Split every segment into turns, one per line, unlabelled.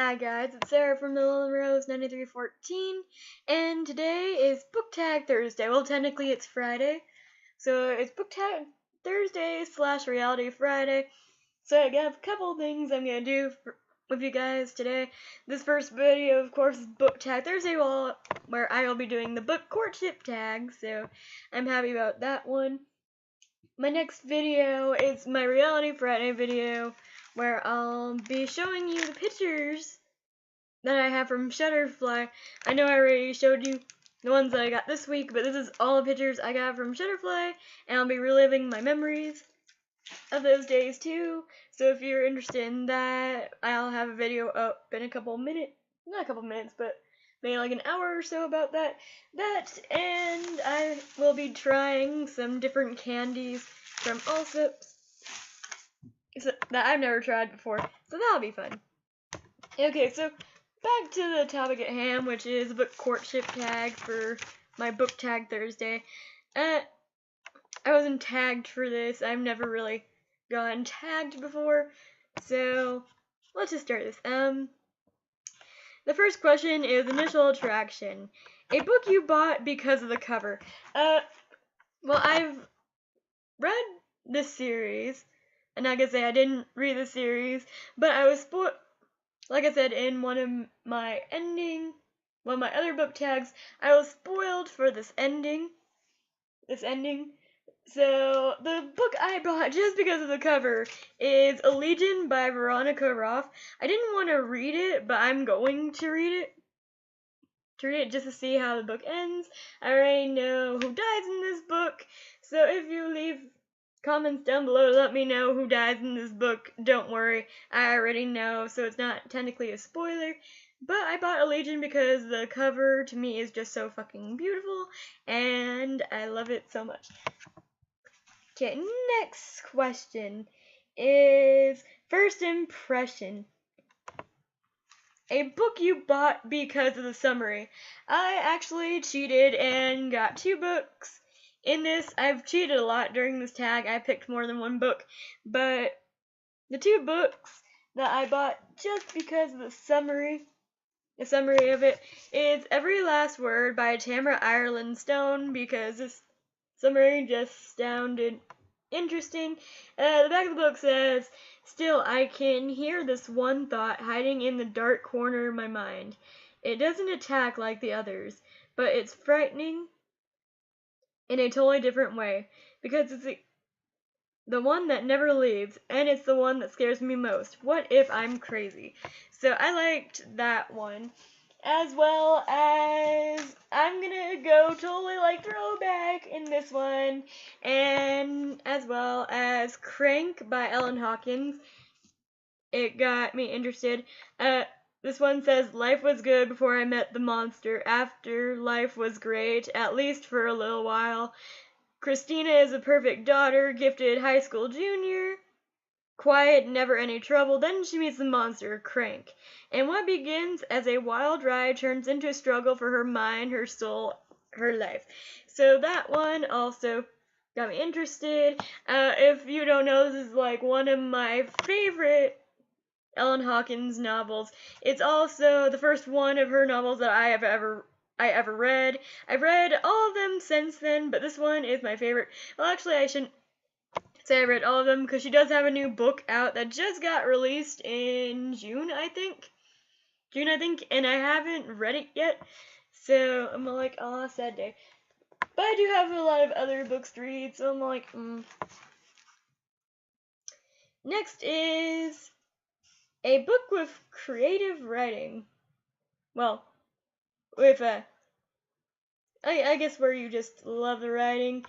Hi guys, it's Sarah from the Lone Rose 9314, and today is Book Tag Thursday. Well, technically it's Friday, so it's Book Tag Thursday / Reality Friday. So I have a couple things I'm gonna do with you guys today. This first video, of course, is Book Tag Thursday, where I will be doing the book Courship Tag, so I'm happy about that one. My next video is my Reality Friday video, where I'll be showing you the pictures that I have from Shutterfly. I know I already showed you the ones that I got this week, but this is all the pictures I got from Shutterfly, and I'll be reliving my memories of those days too. So if you're interested in that, I'll have a video up in a couple minutes, not a couple minutes, but maybe like an hour or so about that, and I will be trying some different candies from Allsup's that I've never tried before, so that'll be fun. Okay, so back to the topic at hand, which is the book Courship Tag for my Book Tag Thursday. I wasn't tagged for this. I've never really gotten tagged before, so let's just start this. The first question is initial attraction. A book you bought because of the cover. Well, I've read this series, and like I say, I didn't read the series, but I was spoiled. Like I said in one of my other book tags, I was spoiled for this ending. So the book I bought just because of the cover is Allegiant by Veronica Roth. I didn't want to read it, but I'm going to read it. Just to see how the book ends. I already know who dies in this book, so if you leave comments down below to let me know who dies in this book, don't worry, I already know, so it's not technically a spoiler. But I bought Allegiant because the cover to me is just so fucking beautiful, and I love it so much. Okay, next question is first impression. A book you bought because of the summary. I actually cheated and got 2 books. In this, I've cheated a lot during this tag. I picked more than 1 book, but the 2 books that I bought just because of the summary of it is Every Last Word by Tamara Ireland Stone, because this summary just sounded interesting. The back of the book says, "Still, I can hear this one thought hiding in the dark corner of my mind. It doesn't attack like the others, but it's frightening in a totally different way, because it's the one that never leaves, and it's the one that scares me most. What if I'm crazy?" So I liked that one, as well as I'm gonna go totally like throwback in this one, and as well as Crank by Ellen Hawkins. It got me interested. This one says, "Life was good before I met the monster. After, life was great, at least for a little while. Christina is a perfect daughter, gifted high school junior, quiet, never any trouble. Then she meets the monster, Crank. And what begins as a wild ride turns into a struggle for her mind, her soul, her life." So that one also got me interested. If you don't know, this is like one of my favorite Ellen Hawkins novels. It's also the first one of her novels that I ever read. I've read all of them since then, but this one is my favorite. Well, actually, I shouldn't say I read all of them, because she does have a new book out that just got released in June, I think, and I haven't read it yet, so I'm like, oh, sad day. But I do have a lot of other books to read, so I'm like, Next is a book with creative writing. Well, with I guess where you just love the writing.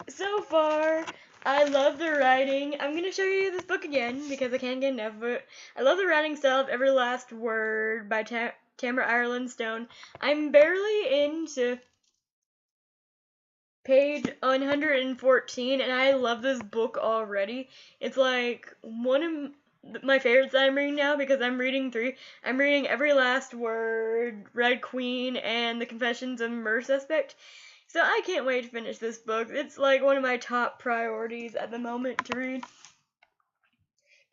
So far, I love the writing. I'm gonna show you this book again because I can't get enough of it. I love the writing style of Every Last Word by Tamara Ireland Stone. I'm barely into page 114, and I love this book already. It's like one of my favorites that I'm reading now, because I'm reading 3. I'm reading Every Last Word, Red Queen, and The Confessions of a Murder Suspect. So I can't wait to finish this book. It's like one of my top priorities at the moment to read.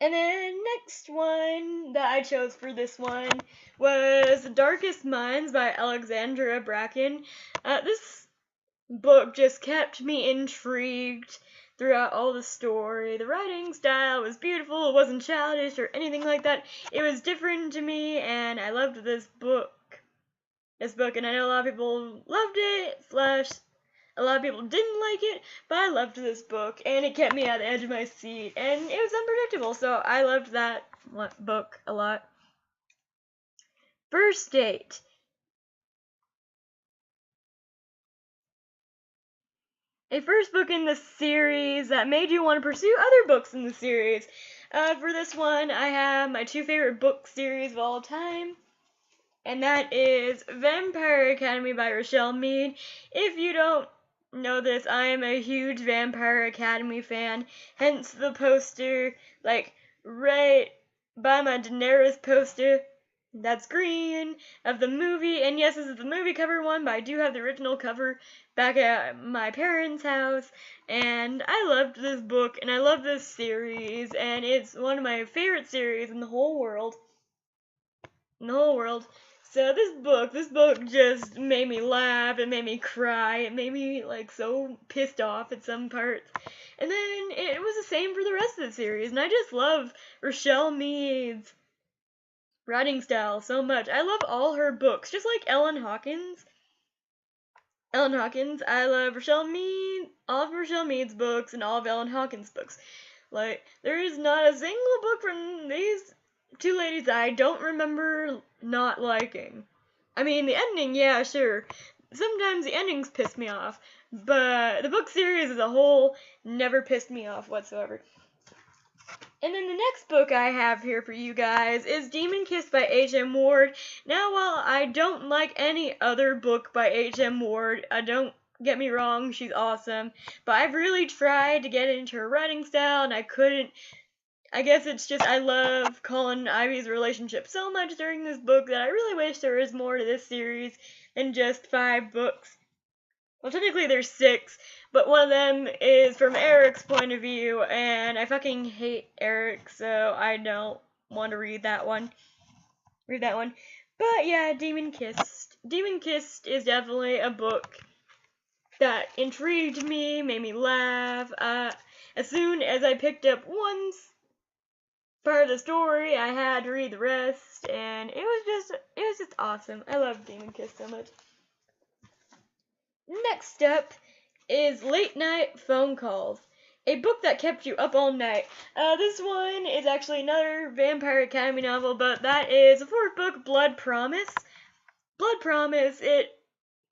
And then next one that I chose for this one was Darkest Minds by Alexandra Bracken. This book just kept me intrigued throughout all the story. The writing style was beautiful. It wasn't childish or anything like that. It was different to me, and I loved this book. And I know a lot of people loved it, / a lot of people didn't like it, but I loved this book, and it kept me at the edge of my seat, and it was unpredictable, so I loved that book a lot. First Date. A first book in the series that made you want to pursue other books in the series. For this one, I have my 2 favorite book series of all time, and that is Vampire Academy by Rochelle Mead. If you don't know this, I am a huge Vampire Academy fan, hence the poster, like, right by my Daenerys poster, that's green, of the movie, and yes, this is the movie cover one, but I do have the original cover back at my parents' house, and I loved this book, and I love this series, and it's one of my favorite series in the whole world. So this book just made me laugh, it made me cry, it made me, like, so pissed off at some parts. And then it was the same for the rest of the series, and I just love Rochelle Mead's writing style so much. I love all her books, just like Ellen Hawkins. I love Rochelle Mead, all of Rochelle Mead's books, and all of Ellen Hawkins' books. Like, there is not a single book from these 2 ladies that I don't remember not liking. I mean, the ending, yeah, sure. Sometimes the endings piss me off, but the book series as a whole never pissed me off whatsoever. And then the next book I have here for you guys is Demon Kiss by H.M. Ward. Now, while I don't like any other book by H.M. Ward, don't get me wrong, she's awesome, but I've really tried to get into her writing style, and I couldn't. I guess it's just I love Colin and Ivy's relationship so much during this book that I really wish there was more to this series than just 5 books. Well, technically there's 6, but one of them is from Eric's point of view, and I fucking hate Eric, so I don't want to read that one. But yeah, Demon Kissed. Demon Kissed is definitely a book that intrigued me, made me laugh. As soon as I picked up one part of the story, I had to read the rest, and it was just awesome. I love Demon Kiss so much. Next up is Late Night Phone Calls, a book that kept you up all night. This one is actually another Vampire Academy novel, but that is the 4th book, Blood Promise. Blood Promise, it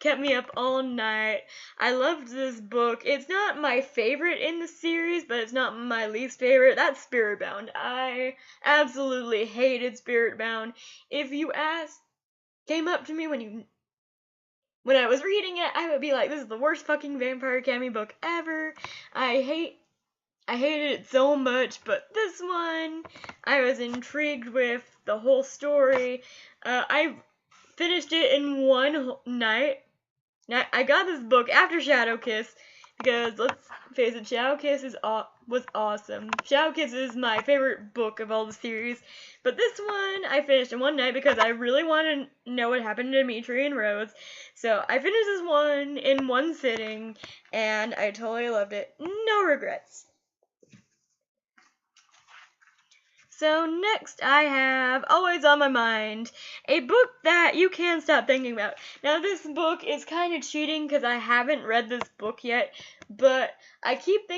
kept me up all night. I loved this book. It's not my favorite in the series, but it's not my least favorite. That's Spiritbound. I absolutely hated Spiritbound. If you came up to me when I was reading it, I would be like, this is the worst fucking Vampire Academy book ever. I hated it so much, but this one, I was intrigued with the whole story. I finished it in one night. Now, I got this book after Shadow Kiss, because, let's face it, Shadow Kiss was awesome. Shadow Kiss is my favorite book of all the series, but this one I finished in one night because I really wanted to know what happened to Dimitri and Rose, so I finished this one in one sitting, and I totally loved it. No regrets. So next I have Always on My Mind, a book that you can't stop thinking about. Now this book is kind of cheating because I haven't read this book yet, but I keep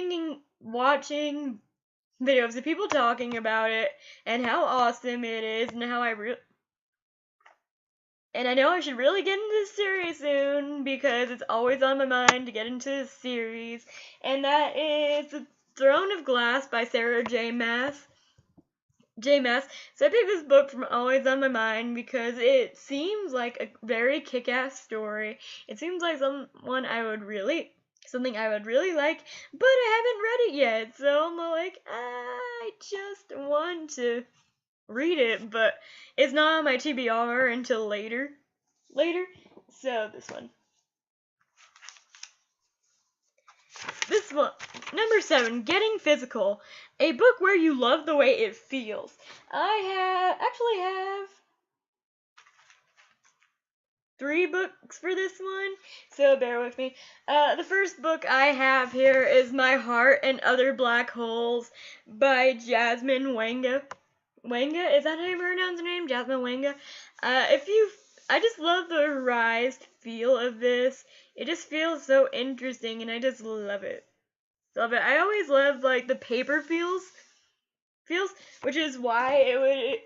watching videos of people talking about it and how awesome it is and how and I know I should really get into this series soon because it's always on my mind to get into this series, and that is The Throne of Glass by Sarah J. Maas. So I picked this book from Always on My Mind because it seems like a very kick-ass story. It seems like something I would really like, but I haven't read it yet, so I'm like, I just want to read it, but it's not on my TBR until later. So this one. This one, number 7, Getting Physical, a book where you love the way it feels. I actually have 3 books for this one, so bear with me. The first book I have here is My Heart and Other Black Holes by Jasmine Wanga. Wanga, is that how you pronounce her name? Jasmine Wanga. I just love the revised feel of this. It just feels so interesting, and I just love it. Love it. I always loved like the paper feels, which is why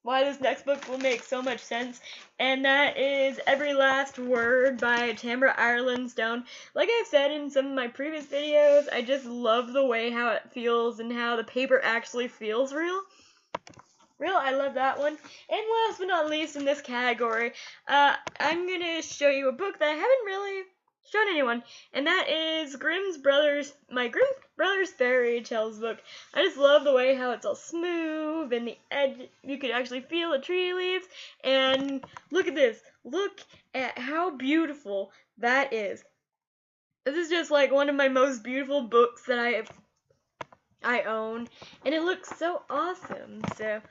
this next book will make so much sense. And that is Every Last Word by Tamara Ireland Stone. Like I've said in some of my previous videos, I just love the way how it feels and how the paper actually feels real. I love that one. And last but not least in this category, I'm going to show you a book that I haven't really shown anyone, and that is my Grimm's Brothers Fairy Tales book. I just love the way how it's all smooth, and the edge, you could actually feel the tree leaves, and look at this. Look at how beautiful that is. This is just like one of my most beautiful books that I own, and it looks so awesome. So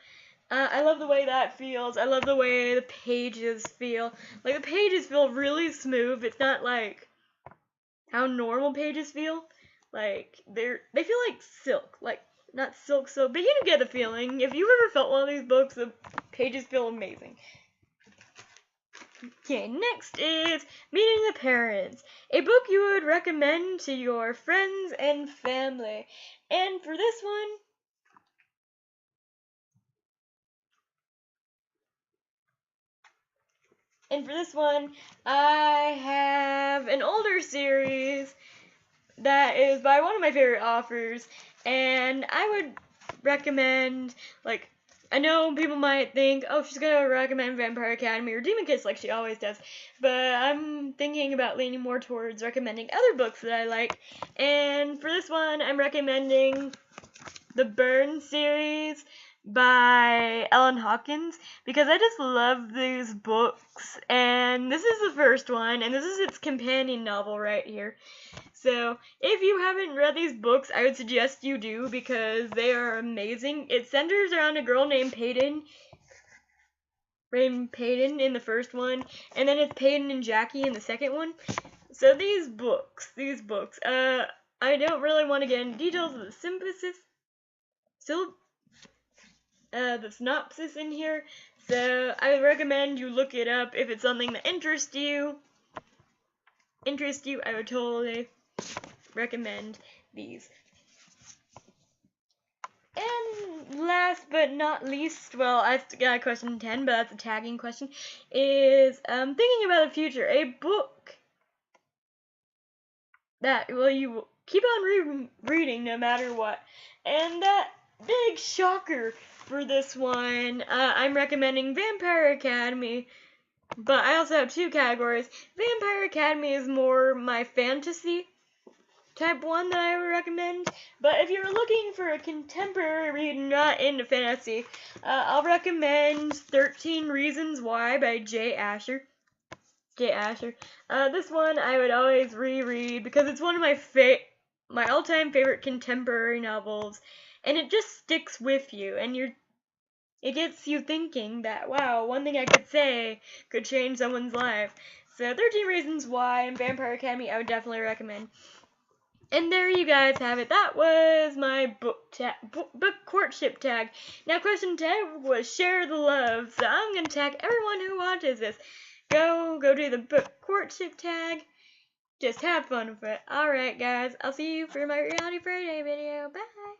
I love the way that feels. I love the way the pages feel. Like, the pages feel really smooth. It's not like how normal pages feel. Like, they feel like silk. Like, not silk, but you get the feeling. If you ever felt one of these books, the pages feel amazing. Okay, next is Meeting the Parents, a book you would recommend to your friends and family. And for this one, I have an older series that is by one of my favorite authors, and I would recommend, like, I know people might think, oh, she's gonna recommend Vampire Academy or Demon Kiss like she always does, but I'm thinking about leaning more towards recommending other books that I like, and for this one, I'm recommending the Burn series by Ellen Hawkins, because I just love these books, and this is the first one, and this is its companion novel right here. So, if you haven't read these books, I would suggest you do, because they are amazing. It centers around a girl named Peyton in the first one, and then it's Peyton and Jackie in the second one. So these books, I don't really want to get into details of the synopsis in here, so I would recommend you look it up if it's something that interests you. I would totally recommend these. And last but not least, well, I've got question 10, but that's a tagging question, is Thinking About the Future, a book that, well, you keep on reading no matter what. And that big shocker for this one, I'm recommending Vampire Academy, but I also have 2 categories. Vampire Academy is more my fantasy type one that I would recommend, but if you're looking for a contemporary read not into fantasy, I'll recommend 13 Reasons Why by Jay Asher. This one I would always reread because it's one of my all-time favorite contemporary novels, and it just sticks with you, and it gets you thinking that, wow, one thing I could say could change someone's life. So 13 Reasons Why and Vampire Academy I would definitely recommend. And there you guys have it. That was my book courtship tag. Now, question 10 was share the love. So I'm going to tag everyone who watches this. Go do the book courtship tag. Just have fun with it. Alright, guys. I'll see you for my Reality Friday video. Bye.